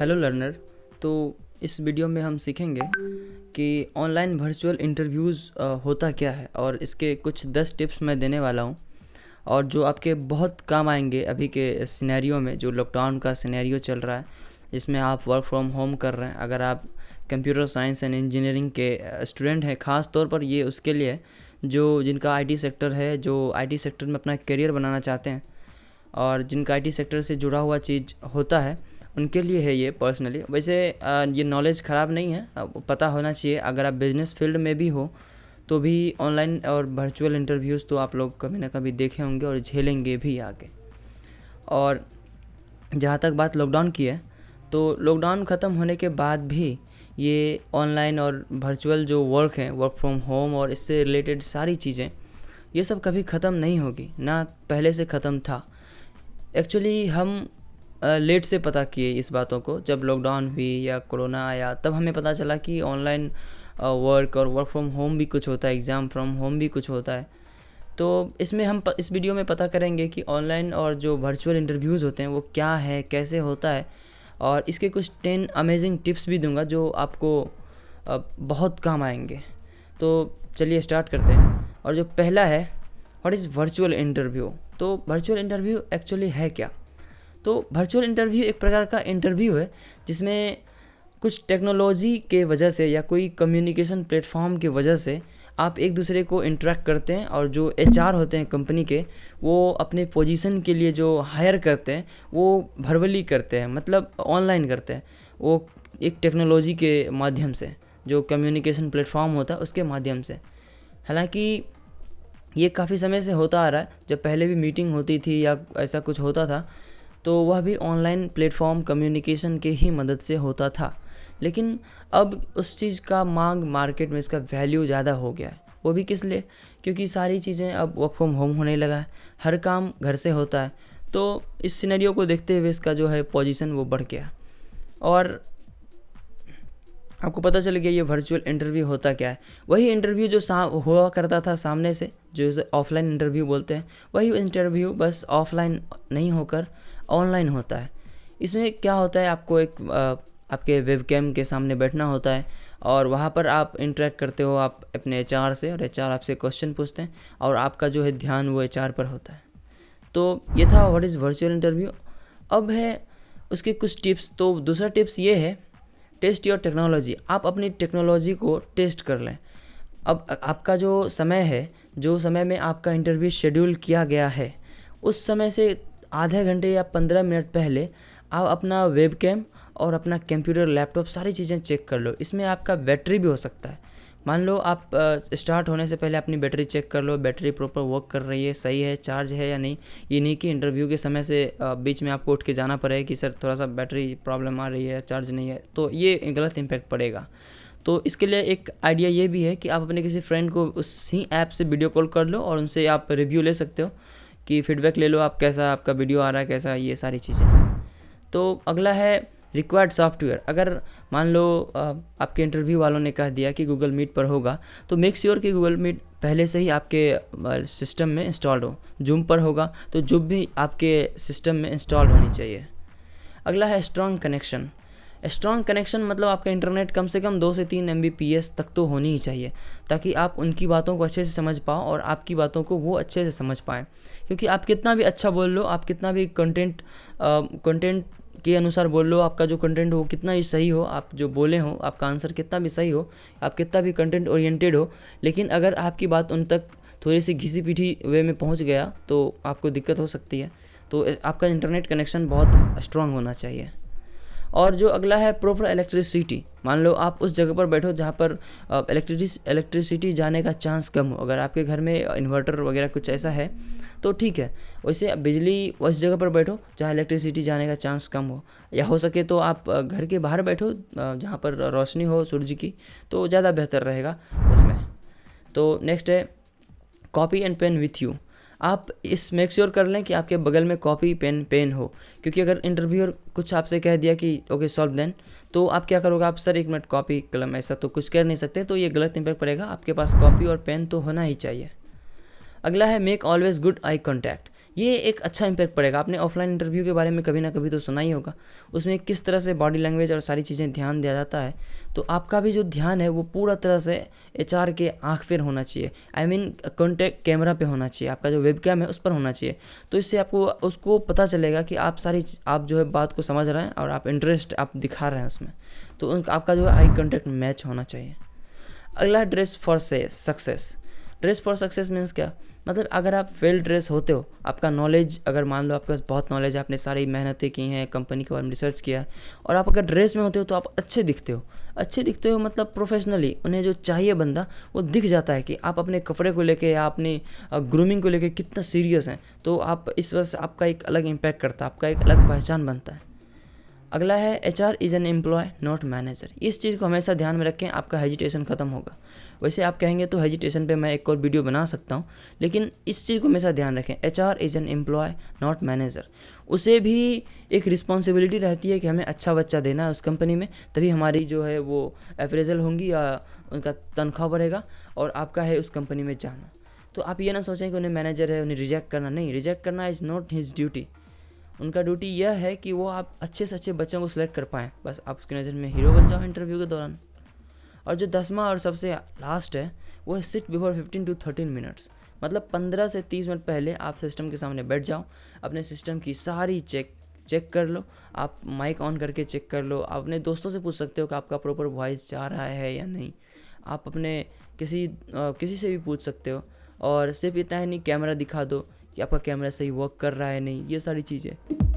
Hello learner. तो इस video में हम सीखेंगे कि ऑनलाइन वर्चुअल इंटरव्यूज़ होता क्या है और इसके कुछ 10 टिप्स मैं देने वाला हूँ और जो आपके बहुत काम आएंगे अभी के सिनेरियो में, जो लॉकडाउन का सिनेरियो चल रहा है जिसमें आप वर्क फ्रॉम होम कर रहे हैं। अगर आप कंप्यूटर साइंस एंड इंजीनियरिंग के स्टूडेंट हैं, ख़ास तौर पर ये उसके लिए है जो जिनका आईटी सेक्टर है, जो आईटी सेक्टर में अपना करियर बनाना चाहते हैं और जिनका आईटी सेक्टर से जुड़ा हुआ चीज़ होता है, उनके लिए है ये पर्सनली। वैसे ये नॉलेज ख़राब नहीं है, पता होना चाहिए। अगर आप बिज़नेस फील्ड में भी हो तो भी ऑनलाइन और वर्चुअल इंटरव्यूज़ तो आप लोग कभी ना कभी देखे होंगे और झेलेंगे भी आगे। और जहाँ तक बात लॉकडाउन की है, तो लॉकडाउन ख़त्म होने के बाद भी ये ऑनलाइन और वर्चुअल जो वर्क है, वर्क फ्रॉम होम और इससे रिलेटेड सारी चीज़ें, ये सब कभी ख़त्म नहीं होगी, ना पहले से ख़त्म था। एक्चुअली हम लेट से पता किए इस बातों को। जब लॉकडाउन हुई या कोरोना आया तब हमें पता चला कि ऑनलाइन वर्क और वर्क फ्रॉम होम भी कुछ होता है, एग्ज़ाम फ्रॉम होम भी कुछ होता है। तो इसमें हम इस वीडियो में पता करेंगे कि ऑनलाइन और जो वर्चुअल इंटरव्यूज़ होते हैं वो क्या है, कैसे होता है, और इसके कुछ 10 अमेजिंग टिप्स भी दूंगा जो आपको बहुत काम आएंगे। तो चलिए स्टार्ट करते हैं। और जो पहला है, व्हाट इज़ वर्चुअल इंटरव्यू। तो वर्चुअल इंटरव्यू एक्चुअली है क्या? तो वर्चुअल इंटरव्यू एक प्रकार का इंटरव्यू है जिसमें कुछ टेक्नोलॉजी के वजह से या कोई कम्युनिकेशन प्लेटफॉर्म की वजह से आप एक दूसरे को इंटरेक्ट करते हैं, और जो एचआर होते हैं कंपनी के, वो अपने पोजीशन के लिए जो हायर करते हैं वो वर्बली करते हैं, मतलब ऑनलाइन करते हैं। वो एक टेक्नोलॉजी के माध्यम से, जो कम्युनिकेशन प्लेटफॉर्म होता है उसके माध्यम से। हालांकि ये काफ़ी समय से होता आ रहा है। जब पहले भी मीटिंग होती थी या ऐसा कुछ होता था तो वह भी ऑनलाइन प्लेटफॉर्म कम्युनिकेशन के ही मदद से होता था। लेकिन अब उस चीज़ का मांग मार्केट में, इसका वैल्यू ज़्यादा हो गया है। वो भी किस लिए? क्योंकि सारी चीज़ें अब वर्क फ्रॉम होम होने लगा है, हर काम घर से होता है। तो इस सिनेरियो को देखते हुए इसका जो है पोजीशन वो बढ़ गया। और आपको पता चल गया ये वर्चुअल इंटरव्यू होता क्या है। वही इंटरव्यू जो हुआ करता था सामने से, जो इसे ऑफलाइन इंटरव्यू बोलते हैं, वही इंटरव्यू बस ऑफलाइन नहीं होकर ऑनलाइन होता है। इसमें क्या होता है, आपको एक आपके वेबकैम के सामने बैठना होता है और वहाँ पर आप इंटरेक्ट करते हो आप अपने एचआर से, और एचआर आपसे क्वेश्चन पूछते हैं और आपका जो है ध्यान वो एचआर पर होता है। तो ये था व्हाट इज़ वर्चुअल इंटरव्यू। अब है उसके कुछ टिप्स। तो दूसरा टिप्स ये है, टेस्ट योर टेक्नोलॉजी। आप अपनी टेक्नोलॉजी को टेस्ट कर लें। अब आपका जो समय है, जो समय में आपका इंटरव्यू शेड्यूल किया गया है, उस समय से आधे घंटे या 15 मिनट पहले आप अपना वेबकैम और अपना कंप्यूटर, लैपटॉप, सारी चीज़ें चेक कर लो। इसमें आपका बैटरी भी हो सकता है। मान लो आप स्टार्ट होने से पहले अपनी बैटरी चेक कर लो, बैटरी प्रॉपर वर्क कर रही है, सही है, चार्ज है या नहीं। ये नहीं कि इंटरव्यू के समय से बीच में आपको उठ के जाना पड़े कि सर थोड़ा सा बैटरी प्रॉब्लम आ रही है, चार्ज नहीं है, तो ये गलत इम्पैक्ट पड़ेगा। तो इसके लिए एक आइडिया ये भी है कि आप अपने किसी फ्रेंड को उसी ऐप से वीडियो कॉल कर लो और उनसे आप रिव्यू ले सकते हो कि फीडबैक ले लो, आप कैसा आपका वीडियो आ रहा है, कैसा, ये सारी चीज़ें। तो अगला है रिक्वायर्ड सॉफ्टवेयर। अगर मान लो आपके इंटरव्यू वालों ने कह दिया कि गूगल मीट पर होगा, तो मेक श्योर कि गूगल मीट पहले से ही आपके सिस्टम में इंस्टॉल्ड हो। जूम पर होगा तो जूम भी आपके सिस्टम में इंस्टॉल्ड होनी चाहिए। अगला है स्ट्रॉन्ग कनेक्शन। स्ट्रॉन्ग कनेक्शन मतलब आपका इंटरनेट कम से कम 2 से 3 MBPS तक तो होनी ही चाहिए, ताकि आप उनकी बातों को अच्छे से समझ पाओ और आपकी बातों को वो अच्छे से समझ पाएँ। क्योंकि आप कितना भी अच्छा बोल लो, आप कितना भी कंटेंट के अनुसार बोल लो, आपका जो कंटेंट हो कितना भी सही हो, आप जो बोले हो, आपका आंसर कितना भी सही हो, आप कितना भी कंटेंट ओरिएंटेड हो, लेकिन अगर आपकी बात उन तक थोड़ी सी घिसी पीटी वे में पहुंच गया तो आपको दिक्कत हो सकती है। तो आपका इंटरनेट कनेक्शन बहुत स्ट्रांग होना चाहिए। और जो अगला है प्रॉपर इलेक्ट्रिसिटी। मान लो आप उस जगह पर बैठो जहाँ पर इलेक्ट्रिसिटी जाने का चांस कम हो। अगर आपके घर में इन्वर्टर वगैरह कुछ ऐसा है तो ठीक है, वैसे बिजली उस जगह पर बैठो जहाँ इलेक्ट्रिसिटी जाने का चांस कम हो, या हो सके तो आप घर के बाहर बैठो जहाँ पर रोशनी हो सूरज की, तो ज़्यादा बेहतर रहेगा उसमें। तो नेक्स्ट है copy and pen with you. आप इस मेक श्योर कर लें कि आपके बगल में कॉपी पेन हो, क्योंकि अगर इंटरव्यूअर कुछ आपसे कह दिया कि ओके सॉल्व देन, तो आप क्या करोगे, आप सर 1 मिनट कॉपी कलम, ऐसा तो कुछ कर नहीं सकते, तो ये गलत इम्पैक्ट पड़ेगा। आपके पास कॉपी और पेन तो होना ही चाहिए। अगला है make always good eye contact. ये एक अच्छा इम्पैक्ट पड़ेगा। आपने ऑफलाइन इंटरव्यू के बारे में कभी ना कभी तो सुना ही होगा, उसमें किस तरह से बॉडी लैंग्वेज और सारी चीज़ें ध्यान दिया जाता है। तो आपका भी जो ध्यान है वो पूरा तरह से एचआर के आँख पर होना चाहिए, आई मीन कॉन्टैक्ट कैमरा पे होना चाहिए, आपका जो वेबकैम है उस पर होना चाहिए। तो इससे आपको उसको पता चलेगा कि आप जो है बात को समझ रहे हैं और आप इंटरेस्ट आप दिखा रहे हैं उसमें। तो आपका जो है आई कॉन्टैक्ट मैच होना चाहिए। अगला, dress for success. Dress for success means क्या, मतलब अगर आप वेल ड्रेस होते हो, आपका नॉलेज, अगर मान लो आपके पास बहुत नॉलेज है, आपने सारी मेहनतें की हैं, कंपनी के बारे में रिसर्च किया है, और आप अगर ड्रेस में होते हो तो आप अच्छे दिखते हो। अच्छे दिखते हो मतलब प्रोफेशनली, उन्हें जो चाहिए बंदा वो दिख जाता है कि आप अपने कपड़े को लेके या अपनी ग्रूमिंग को लेके कितना सीरियस हैं। तो आप इस वजह से आपका एक अलग इम्पैक्ट करता है, आपका एक अलग पहचान बनता है। अगला है HR is an employee not manager. इस चीज़ को हमेशा ध्यान में रखें, आपका हेजिटेशन ख़त्म होगा। वैसे आप कहेंगे तो हेजिटेशन पे मैं एक और वीडियो बना सकता हूँ, लेकिन इस चीज़ को हमेशा ध्यान रखें, HR is an employee not manager. उसे भी एक रिस्पॉन्सिबिलिटी रहती है कि हमें अच्छा बच्चा देना है उस कंपनी में, तभी हमारी जो है वो अप्रेजल होंगी या उनका तनख्वाह बढ़ेगा और आपका है उस कंपनी में जाना। तो आप ये ना सोचें कि उन्हें मैनेजर है, उन्हें रिजेक्ट करना, नहीं, रिजेक्ट करना इज़ नॉट हिज ड्यूटी। उनका ड्यूटी यह है कि वो आप अच्छे से अच्छे बच्चों को सिलेक्ट कर पाएँ, बस आप उसकी नज़र में हीरो बन जाओ इंटरव्यू के दौरान। और जो 10वां और सबसे लास्ट है वो है सिट बिफोर 15 to 13 मिनट्स। मतलब 15 से 30 मिनट पहले आप सिस्टम के सामने बैठ जाओ, अपने सिस्टम की सारी चेक कर लो, आप माइक ऑन करके चेक कर लो, आप अपने दोस्तों से पूछ सकते हो कि आपका प्रॉपर वॉइस जा रहा है या नहीं, आप अपने किसी से भी पूछ सकते हो। और सिर्फ इतना ही नहीं, कैमरा दिखा दो कि आपका कैमरा सही वर्क कर रहा है नहीं, ये सारी चीज़ें।